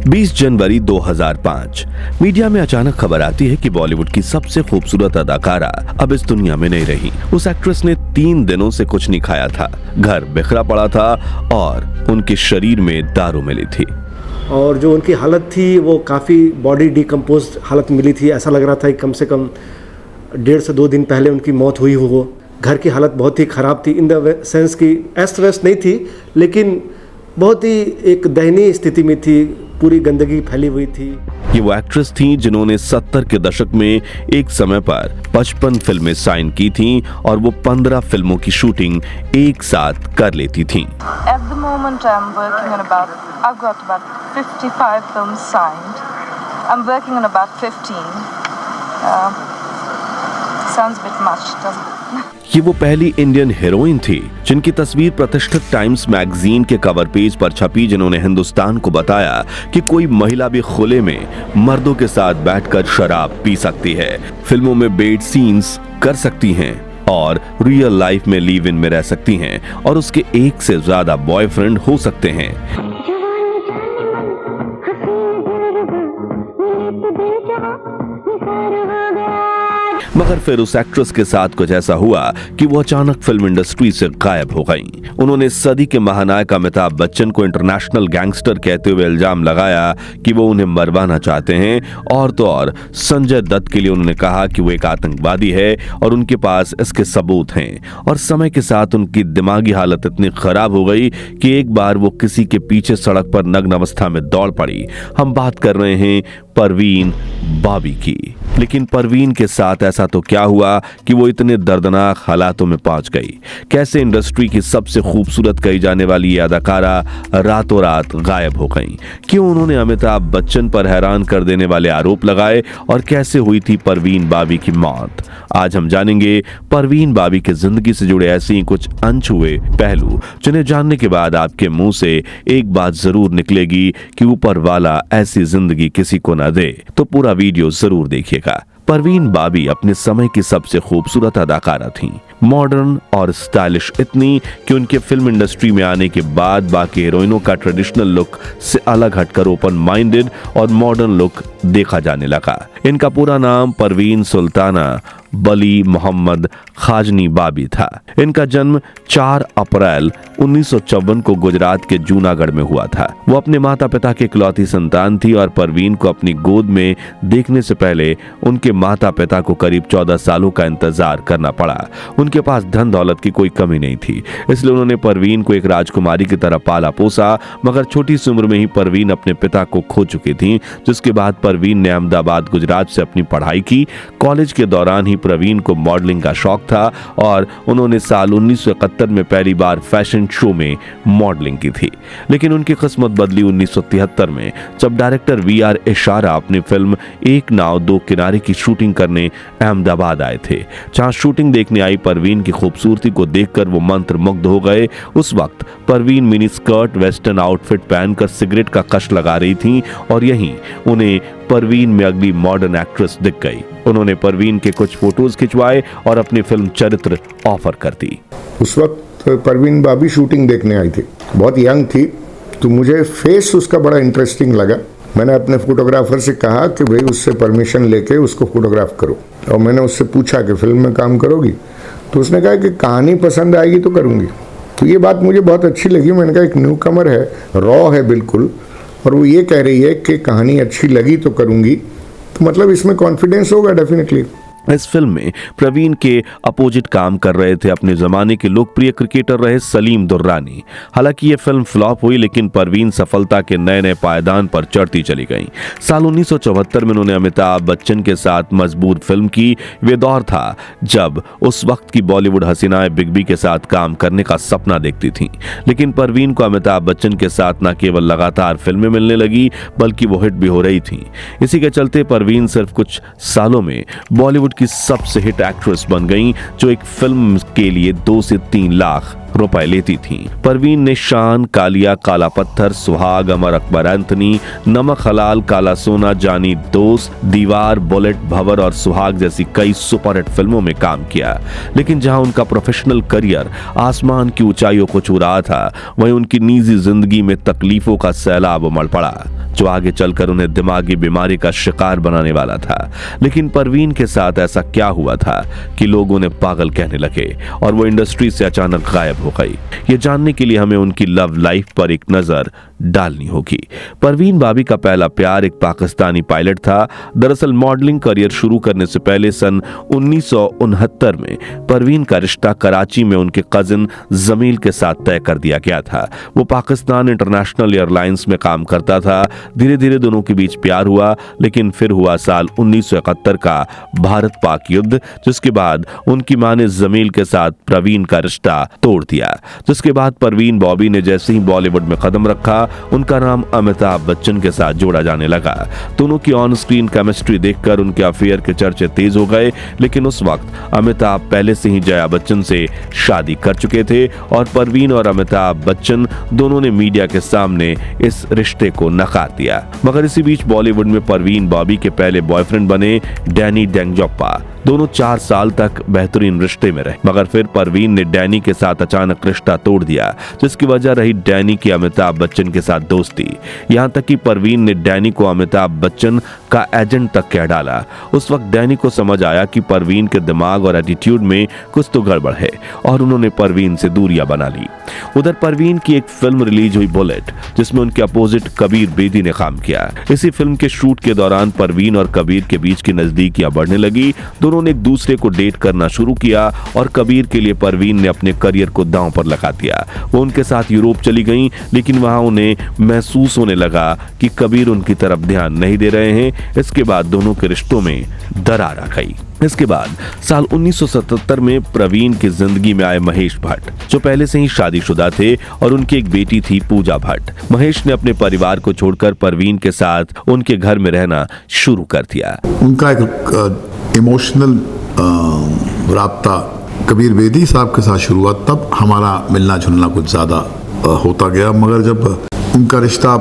20 जनवरी 2005 media में अचानक खबर आती है कि बॉलीवुड की सबसे खूबसूरत अदाकारा अब इस दुनिया में नहीं रही। उस एक्ट्रेस ने 3 दिनों से कुछ नहीं खाया था, घर बिखरा पड़ा था और उनके शरीर में दारू मिली थी। और जो उनकी हालत थी वो काफ़ी बॉडी डिकम्पोज हालत मिली थी। ऐसा लग रहा था कि कम से कम 1.5 से 2 दिन पहले उनकी मौत हुई हो। वो घर की हालत बहुत ही ख़राब थी, इन द सेंस की अस्त व्यस्त नहीं थी, लेकिन बहुत ही एक दयनीय स्थिति में थी, पूरी गंदगी फैली हुई थी। ये वो एक्ट्रेस थी जिन्होंने 70 के दशक में एक समय पर 55 फिल्में साइन की थी और वो 15 फिल्मों की शूटिंग एक साथ कर लेती थी। At the moment I've got about 55 films signed. I'm working on about 15. Sounds a bit much, doesn't it? ये वो पहली इंडियन हीरोइन थी जिनकी तस्वीर प्रतिष्ठित टाइम्स मैगजीन के कवर पेज पर छपी, जिन्होंने हिंदुस्तान को बताया कि कोई महिला भी खुले में मर्दों के साथ बैठकर शराब पी सकती है, फिल्मों में बेड सीन्स कर सकती हैं और रियल लाइफ में लिव इन में रह सकती हैं और उसके एक से ज्यादा बॉयफ्रेंड हो सकते हैं। मगर फिर उस एक्ट्रेस के साथ कुछ ऐसा हुआ कि वो अचानक फिल्म इंडस्ट्री से गायब हो गईं। उन्होंने सदी के महानायक अमिताभ बच्चन को इंटरनेशनल गैंगस्टर कहते हुए इल्जाम लगाया कि वो उन्हें मरवाना चाहते हैं, और तो और संजय दत्त के लिए उन्होंने कहा कि वो एक आतंकवादी है और उनके पास इसके सबूत हैं। और समय के साथ उनकी दिमागी हालत इतनी खराब हो गई कि एक बार वो किसी के पीछे सड़क पर नग्न अवस्था में दौड़ पड़ी। हम बात कर रहे हैं परवीन बाबी की। लेकिन परवीन के साथ ऐसा तो क्या हुआ कि वो इतने दर्दनाक हालातों में पहुंच गई? कैसे इंडस्ट्री की सबसे खूबसूरत कही जाने वाली ये अदाकारा रातों रात गायब हो गई? क्यों उन्होंने अमिताभ बच्चन पर हैरान कर देने वाले आरोप लगाए और कैसे हुई थी परवीन बाबी की मौत? आज हम जानेंगे परवीन बाबी की जिंदगी से जुड़े ऐसे ही कुछ अनछुए पहलू, जिन्हें जानने के बाद आपके मुंह से एक बात जरूर निकलेगी कि ऊपर वाला ऐसी जिंदगी किसी को ना दे। तो पूरा वीडियो जरूर देखिएगा। परवीन बाबी अपने समय की सबसे खूबसूरत अदाकारा थीं, मॉडर्न और स्टाइलिश इतनी कि उनके फिल्म इंडस्ट्री में आने के बाद बाकी हीरोइनों का ट्रेडिशनल लुक से अलग हटकर ओपन माइंडेड और मॉडर्न लुक देखा जाने लगा। इनका पूरा नाम परवीन सुल्ताना बली मोहम्मद खाजनी बाबी था। इनका जन्म 4 अप्रैल 1954 को गुजरात के जूनागढ़ में हुआ था। वो अपने माता पिता की इकलौती संतान थी और परवीन को अपनी गोद में देखने से पहले उनके माता पिता को करीब 14 सालों का इंतजार करना पड़ा। उनके पास धन दौलत की कोई कमी नहीं थी, इसलिए उन्होंने परवीन को एक राजकुमारी की तरह पाला पोसा। मगर छोटी सी उम्र में ही परवीन अपने पिता को खो चुकी थी, जिसके बाद परवीन ने अहमदाबाद गुजरात से अपनी पढ़ाई की। कॉलेज के दौरान ही परवीन को मॉडलिंग का शौक था और उन्होंने साल 1971 में पहली बार फैशन शो में मॉडलिंग की थी। लेकिन उनकी किस्मत बदली 1973 में, जब डायरेक्टर VR इशारा अपनी फिल्म एक नाव दो किनारे की शूटिंग करने अहमदाबाद आए थे। जहां शूटिंग देखने आई परवीन की खूबसूरती को देखकर वो मंत्रमुग्ध हो गए। उस वक्त Parveen mini skirt western outfit पहनकर सिगरेट का कश लगा रही थी और यहीं उन्हें परवीन में अगली मॉडर्न एक्ट्रेस दिख गई। उन्होंने परवीन के कुछ फोटोज खिंचवाए और अपनी फिल्म चरित्र ऑफर कर दी। उस वक्त परवीन बाबी शूटिंग देखने आई थी, बहुत यंग थी, तो मुझे फेस उसका बड़ा इंटरेस्टिंग लगा। मैंने अपने फोटोग्राफर से कहा कि भाई उससे परमिशन लेके उसको फोटोग्राफ करो, और मैंने उससे पूछा कि फिल्म में काम करोगी? तो उसने कहा कि कहानी पसंद आएगी तो करूँगी। तो ये बात मुझे बहुत अच्छी लगी। मैंने कहा एक न्यू कमर है, रॉ है बिल्कुल, और वो ये कह रही है कि कहानी अच्छी लगी तो करूँगी, तो मतलब इसमें कॉन्फिडेंस होगा डेफिनेटली। इस फिल्म में प्रवीण के अपोजिट काम कर रहे थे अपने जमाने के लोकप्रिय क्रिकेटर रहे सलीम दुर्रानी। हालांकि ये फिल्म फ्लॉप हुई, लेकिन परवीन सफलता के नए नए पायदान पर चढ़ती चली गईं। साल 1974 में उन्होंने अमिताभ बच्चन के साथ मजबूर फिल्म की। वे दौर था जब उस वक्त की बॉलीवुड हसीनाएं बिग बी के साथ काम करने का सपना देखती थीं। लेकिन परवीन को अमिताभ बच्चन के साथ न केवल लगातार फिल्में मिलने लगी, बल्कि वो हिट भी हो रही थीं। इसी के चलते परवीन सिर्फ कुछ सालों में बॉलीवुड की सबसे हिट एक्ट्रेस बन गईं, जो एक फिल्म के लिए 2 से 3 लाख रुपए लेती थीं। परवीन ने शान, कालिया, काला पत्थर, सुहाग, अमर अकबर एंथनी, नमक हलाल, काला सोना, जानी, दोस्त, दीवार, बुलेट, भंवर और सुहाग जैसी कई सुपरहिट फिल्मों में काम किया। लेकिन जहां उनका प्रोफेशनल करियर आसमान की ऊंचाइयों को छू रहा था, वहीं उनकी निजी जिंदगी में तकलीफों का सैलाब उमड़ पड़ा, जो आगे चलकर उन्हें दिमागी बीमारी का शिकार बनाने वाला था। लेकिन परवीन के साथ ऐसा क्या हुआ था कि लोग उन्हें पागल कहने लगे और वो इंडस्ट्री से अचानक गायब हो गई? ये जानने के लिए हमें उनकी लव लाइफ पर एक नजर डालनी होगी। परवीन बाबी का पहला प्यार एक पाकिस्तानी पायलट था। दरअसल मॉडलिंग करियर शुरू करने से पहले सन 1969 में परवीन का रिश्ता कराची में उनके कजिन जमील के साथ तय कर दिया गया था। वो पाकिस्तान इंटरनेशनल एयरलाइंस में काम करता था। धीरे धीरे दोनों के बीच प्यार हुआ, लेकिन फिर हुआ साल 1971 का भारत पाक युद्ध, जिसके बाद उनकी मां ने जमील के साथ परवीन का रिश्ता तोड़ दिया। जिसके बाद परवीन बॉबी ने जैसे ही बॉलीवुड में कदम रखा, उनका नाम अमिताभ बच्चन के साथ जोड़ा जाने लगा। दोनों की ऑन स्क्रीन केमिस्ट्री देखकर उनके अफेयर के चर्चे तेज हो गए, लेकिन उस वक्त अमिताभ पहले से ही जया बच्चन से शादी कर चुके थे और परवीन और अमिताभ बच्चन दोनों ने मीडिया के सामने इस रिश्ते को नकार दिया। मगर इसी बीच बॉलीवुड में परवीन बॉबी के पहले बॉयफ्रेंड बने डैनी डेंगजोप्पा। दोनों 4 साल तक बेहतरीन रिश्ते में रहे, मगर फिर परवीन ने डैनी के साथ अचानक रिश्ता तोड़ दिया, जिसकी वजह रही डैनी की अमिताभ बच्चन के साथ दोस्ती। यहां तक कि परवीन ने डैनी को अमिताभ बच्चन का एजेंट तक कह डाला। उस वक्त डैनी को समझ आया कि परवीन के दिमाग और एटीट्यूड में कुछ तो गड़बड़ है और उन्होंने परवीन से दूरियां बना ली। उधर परवीन की एक फिल्म रिलीज हुई बुलेट, जिसमें उनके अपोजिट कबीर बेदी ने काम किया। इसी फिल्म के शूट के दौरान परवीन और कबीर के बीच की नजदीकियां बढ़ने लगी। दोनों ने एक दूसरे को डेट करना शुरू किया और कबीर के लिए परवीन ने अपने करियर को दांव पर लगा दिया। वो उनके साथ यूरोप चली गईं, लेकिन वहां उन्हें महसूस होने लगा कि कबीर उनकी तरफ ध्यान नहीं दे रहे हैं। इसके बाद दोनों के रिश्तों में दरार आ गई। इसके बाद साल 1977 में प्रवीण की जिंदगी में आए महेश भट्ट, जो पहले से ही शादीशुदा थे और उनकी एक बेटी थी पूजा भट्ट। महेश ने अपने परिवार को छोड़कर परवीन के साथ उनके घर में रहना शुरू कर दिया। उनका एक इमोशनल राब्ता कबीर बेदी साहब के साथ शुरू हुआ, तब हमारा मिलना जुलना कुछ ज़्यादा होता गया। मगर जब उनका रिश्ता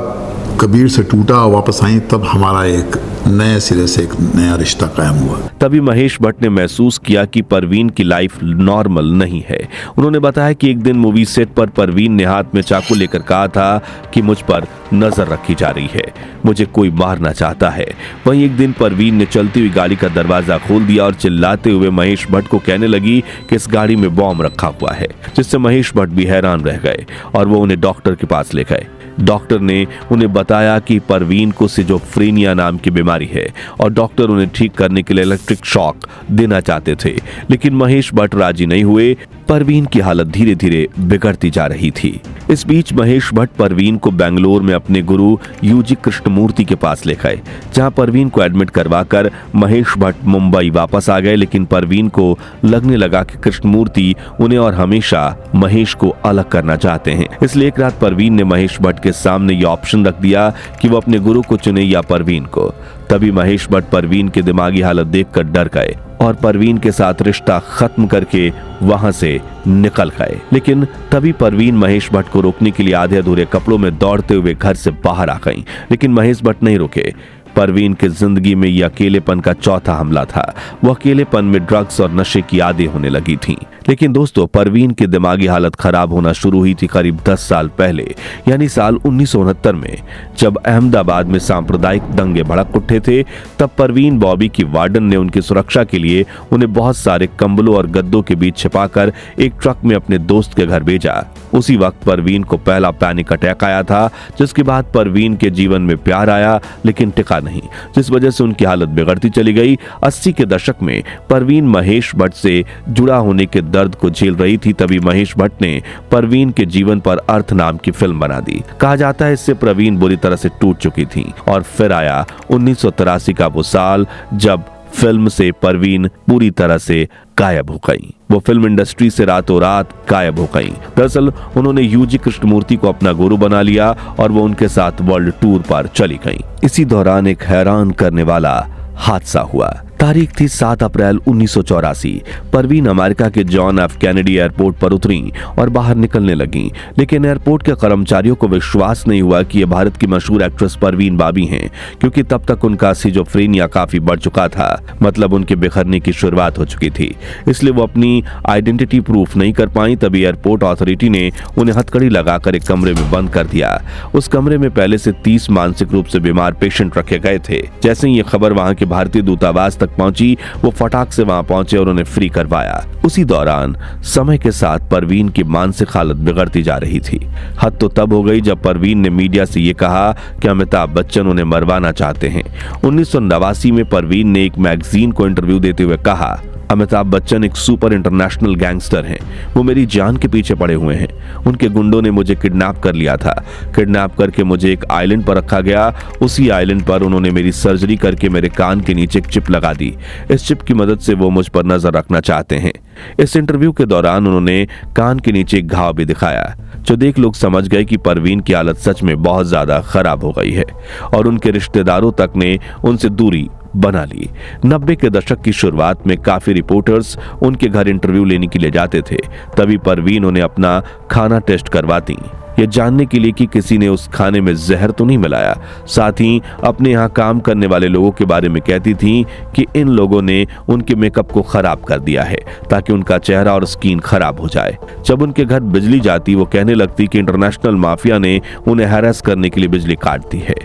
कबीर से टूटा और वापस आई, तब हमारा एक नए सिरे से एक नया रिश्ता कायम हुआ। तभी महेश भट्ट ने महसूस किया कि परवीन की लाइफ नॉर्मल नहीं है। उन्होंने बताया कि एक दिन मूवी सेट पर परवीन ने हाथ में चाकू लेकर कहा था कि मुझ पर नजर रखी जा रही है, मुझे कोई मारना चाहता है। वहीं एक दिन परवीन ने चलती हुई गाड़ी का दरवाजा खोल दिया और चिल्लाते हुए महेश भट्ट को कहने लगी कि इस गाड़ी में बॉम्ब रखा हुआ है, जिससे महेश भट्ट भी हैरान रह गए और वो उन्हें डॉक्टर के पास ले गए। डॉक्टर ने उन्हें बताया कि परवीन को सिजोफ्रेनिया नाम की बीमारी है और डॉक्टर उन्हें ठीक करने के लिए इलेक्ट्रिक शॉक देना चाहते थे, लेकिन महेश भट्ट राजी नहीं हुए। परवीन की हालत धीरे धीरे बिगड़ती जा रही थी। इस बीच महेश भट्ट परवीन को बेंगलोर में अपने गुरु यूजी कृष्णमूर्ति के पास ले गए, जहां परवीन को एडमिट करवाकर महेश भट्ट मुंबई वापस आ गए। लेकिन परवीन को लगने लगा कि कृष्णमूर्ति उन्हें और हमेशा महेश को अलग करना चाहते हैं। इसलिए एक रात परवीन ने महेश भट्ट के सामने ये ऑप्शन रख दिया कि वो अपने गुरु को चुने या परवीन को। तभी महेश भट्ट परवीन की दिमागी हालत देखकर डर गए और परवीन के साथ रिश्ता खत्म करके वहां से निकल गए। लेकिन तभी परवीन महेश भट्ट को रोकने के लिए आधे अधूरे कपड़ों में दौड़ते हुए घर से बाहर आ गईं, लेकिन महेश भट्ट नहीं रुके। परवीन की जिंदगी में यह अकेलेपन का चौथा हमला था। वो अकेलेपन में ड्रग्स और नशे की आदी होने लगी थीं। लेकिन दोस्तों, परवीन की दिमागी हालत खराब होना शुरू हुई थी करीब 10 साल पहले, यानी साल 1969 में, जब अहमदाबाद में सांप्रदायिक दंगे भड़क उठे थे। तब परवीन बॉबी की वार्डन ने उनकी सुरक्षा के लिए उन्हें बहुत सारे कंबलों और गद्दों के बीच छिपाकर एक ट्रक में अपने दोस्त के घर भेजा। उसी वक्त परवीन को पहला पैनिक अटैक आया था, जिसके बाद परवीन के जीवन में प्यार आया, लेकिन टिका नहीं, जिस वजह से उनकी हालत बिगड़ती चली गई। 80 के दशक में परवीन महेश भट्ट से जुड़ा होने के दर्द को झेल रही थी। तभी महेश भट्ट ने परवीन के जीवन पर अर्थ नाम की फिल्म बना दी। कहा जाता है इससे परवीन बुरी तरह से टूट चुकी थी। और फिर आया 1983 का वो साल जब फिल्म से परवीन पूरी तरह से गायब हो गई। वो फिल्म इंडस्ट्री से रातों रात गायब हो गई। दरअसल उन्होंने यूजी कृष्णमूर्ति को अपना गुरु बना लिया और वो उनके साथ वर्ल्ड टूर पर चली गईं। इसी दौरान एक हैरान करने वाला हादसा हुआ। तारीख थी 7 अप्रैल 1984। परवीन अमेरिका के जॉन एफ कैनेडी एयरपोर्ट पर उतरी और बाहर निकलने लगी, लेकिन एयरपोर्ट के कर्मचारियों को विश्वास नहीं हुआ कि ये भारत की मशहूर एक्ट्रेस परवीन बाबी हैं, क्योंकि तब तक उनका सिजोफ्रेनिया काफी बढ़ चुका था, मतलब उनके बिखरने की शुरुआत हो चुकी थी। इसलिए वो अपनी आइडेंटिटी प्रूफ नहीं कर पाई। तभी एयरपोर्ट अथॉरिटी ने उन्हें हथकड़ी लगाकर एक कमरे में बंद कर दिया। उस कमरे में पहले से 30 मानसिक रूप से बीमार पेशेंट रखे गए थे। जैसे ही ये खबर वहां के भारतीय दूतावास तक पहुंची, वो फटाक से वहां पहुंचे और उन्हें फ्री करवाया। उसी दौरान समय के साथ परवीन की मानसिक हालत बिगड़ती जा रही थी। हद तो तब हो गई जब परवीन ने मीडिया से ये कहा कि अमिताभ बच्चन उन्हें मरवाना चाहते हैं। 1989 में परवीन ने एक मैगजीन को इंटरव्यू देते हुए कहा, अमिताभ बच्चन एक सुपर इंटरनेशनल गैंगस्टर हैं। वो मेरी जान के पीछे पड़े हुए हैं। उनके गुंडों ने मुझे किडनैप कर लिया था। किडनैप करके मुझे एक आइलैंड पर रखा गया। उसी आइलैंड पर उन्होंने मेरी सर्जरी करके मेरे कान के नीचे एक चिप लगा दी। इस चिप की मदद से वो मुझ पर नजर रखना चाहते हैं। इस इंटरव्यू के दौरान उन्होंने कान के नीचे एक घाव भी दिखाया, जो देख लोग समझ गए कि परवीन की हालत सच में बहुत ज्यादा खराब हो गई है और उनके रिश्तेदारों तक ने उनसे दूरी बना ली। 90 के दशक की शुरुआत में काफी रिपोर्टर्स उनके घर इंटरव्यू लेने के लिए जाते थे। तभी परवीन उन्हें अपना खाना टेस्ट करवाती, ये जानने के लिए कि किसी ने उस खाने में जहर तो नहीं मिलाया। साथ ही अपने यहाँ काम करने वाले लोगों के बारे में कहती थी कि इन लोगों ने उनके मेकअप को खराब कर दिया है ताकि उनका चेहरा और स्किन खराब हो जाए। जब उनके घर बिजली जाती, वो कहने लगती कि इंटरनेशनल माफिया ने उन्हें हैरेस करने के लिए बिजली काट दी है।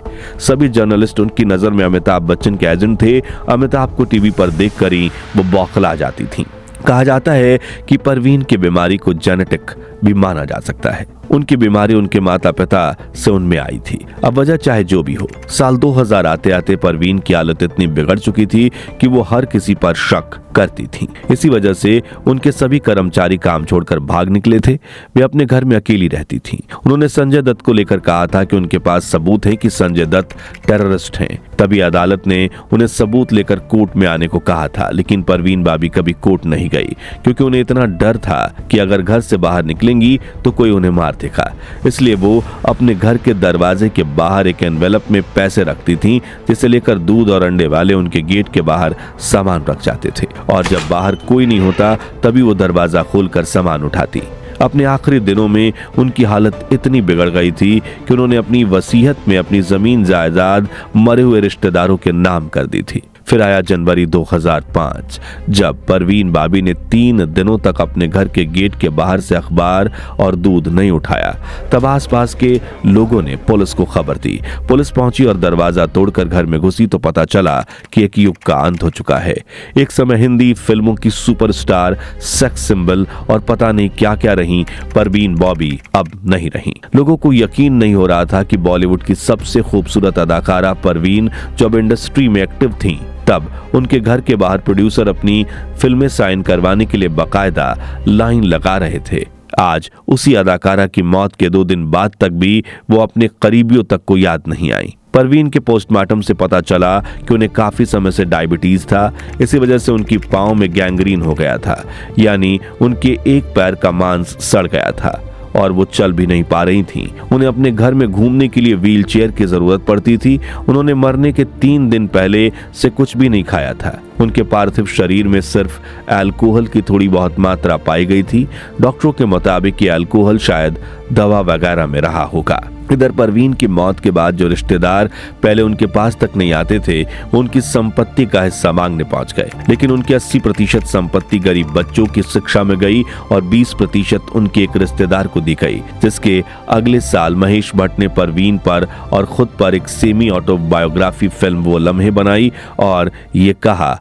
सभी जर्नलिस्ट उनकी नजर में अमिताभ बच्चन के एजेंट थे। अमिताभ को टीवी पर देखकर ही वो बौखला जाती थी। कहा जाता है कि परवीन की बीमारी को जेनेटिक भी माना जा सकता है। उनकी बीमारी उनके माता पिता से उनमें आई थी। अब वजह चाहे जो भी हो, साल 2000 आते आते परवीन की हालत इतनी बिगड़ चुकी थी कि वो हर किसी पर शक करती थी। इसी वजह से उनके सभी कर्मचारी काम छोड़कर भाग निकले थे। वे अपने घर में अकेली रहती थीं। उन्होंने संजय दत्त को लेकर कहा था कि उनके पास सबूत है कि संजय दत्त टेररिस्ट हैं। तभी अदालत ने उन्हें सबूत लेकर कोर्ट में आने को कहा था, लेकिन परवीन बाबी कभी कोर्ट नहीं गई, क्योंकि उन्हें इतना डर था कि अगर घर से बाहर निकलेंगी तो कोई उन्हें मार देगा। इसलिए वो अपने घर के दरवाजे के बाहर एक एनवेलप में पैसे रखती थीं, जिसे लेकर दूध और अंडे वाले उनके गेट के बाहर सामान रख जाते थे और जब बाहर कोई नहीं होता तभी वो दरवाजा खोलकर सामान उठाती। अपने आखिरी दिनों में उनकी हालत इतनी बिगड़ गई थी कि उन्होंने अपनी वसीयत में अपनी जमीन जायदाद मरे हुए रिश्तेदारों के नाम कर दी थी। फिर आया जनवरी 2005, जब परवीन बाबी ने 3 दिनों तक अपने घर के गेट के बाहर से अखबार और दूध नहीं उठाया। तब आसपास के लोगों ने पुलिस को खबर दी। पुलिस पहुंची और दरवाजा तोड़कर घर में घुसी तो पता चला कि एक युग का अंत हो चुका है। एक समय हिंदी फिल्मों की सुपरस्टार, सेक्स सिंबल और पता नहीं क्या क्या रही परवीन बॉबी अब नहीं रही। लोगों को यकीन नहीं हो रहा था कि बॉलीवुड की सबसे खूबसूरत अदाकारा परवीन, जो अब इंडस्ट्री में एक्टिव थी, तब उनके घर के बाहर प्रोड्यूसर अपनी फिल्में साइन करवाने के लिए बकायदा लाइन लगा रहे थे। आज उसी अदाकारा की मौत के 2 दिन बाद तक भी वो अपने करीबियों तक को याद नहीं आई। परवीन के पोस्टमार्टम से पता चला कि उन्हें काफी समय से डायबिटीज था। इसी वजह से उनकी पांव में गैंग्रीन हो गया था, यानी उनके एक पैर का मांस सड़ गया था और वो चल भी नहीं पा रही थीं। उन्हें अपने घर में घूमने के लिए व्हील चेयर की जरूरत पड़ती थी। उन्होंने मरने के 3 दिन पहले से कुछ भी नहीं खाया था। उनके पार्थिव शरीर में सिर्फ अल्कोहल की थोड़ी बहुत मात्रा पाई गई थी। डॉक्टरों के मुताबिक ये अल्कोहल शायद दवा वगैरह में रहा होगा। इधर परवीन की मौत के बाद जो रिश्तेदार पहले उनके पास तक नहीं आते थे, वो उनकी संपत्ति का हिस्सा मांगने पहुंच गए, लेकिन उनकी 80% संपत्ति गरीब बच्चों की शिक्षा में गई और 20% उनके एक रिश्तेदार को दी गई, जिसके अगले साल महेश भट्ट ने परवीन पर और खुद पर एक सेमी ऑटोबायोग्राफी फिल्म वो लम्हे बनाई और ये कहा,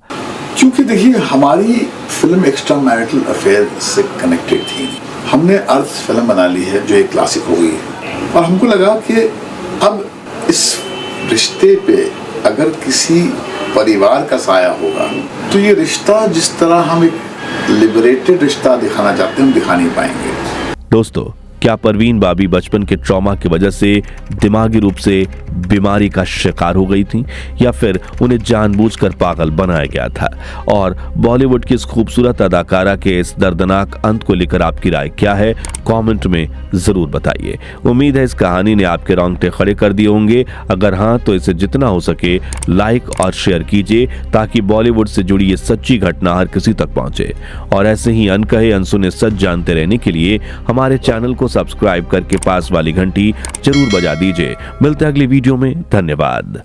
क्योंकि देखिए हमारी फिल्म एक्स्ट्रा मैरिटल अफेयर से कनेक्टेड थी। हमने अर्थ फिल्म बना ली है जो एक क्लासिक हो गई है और हमको लगा कि अब इस रिश्ते पे अगर किसी परिवार का साया होगा तो ये रिश्ता जिस तरह हम एक लिबरेटेड रिश्ता दिखाना चाहते हैं हम दिखा नहीं पाएंगे। दोस्तों, क्या परवीन बाबी बचपन के ट्रॉमा की वजह से दिमागी रूप से बीमारी का शिकार हो गई थी या फिर उन्हें जानबूझकर पागल बनाया गया था? और बॉलीवुड की इस खूबसूरत अदाकारा के इस दर्दनाक अंत को लेकर आपकी राय क्या है, कमेंट में जरूर बताइए। उम्मीद है इस कहानी ने आपके रोंगटे खड़े कर दिए होंगे। अगर हाँ तो इसे जितना हो सके लाइक और शेयर कीजिए ताकि बॉलीवुड से जुड़ी ये सच्ची घटना हर किसी तक पहुंचे। और ऐसे ही अनकहे अनसुने सच जानते रहने के लिए हमारे चैनल को सब्सक्राइब करके पास वाली घंटी जरूर बजा दीजिए। मिलते हैं अगली वीडियो में। धन्यवाद।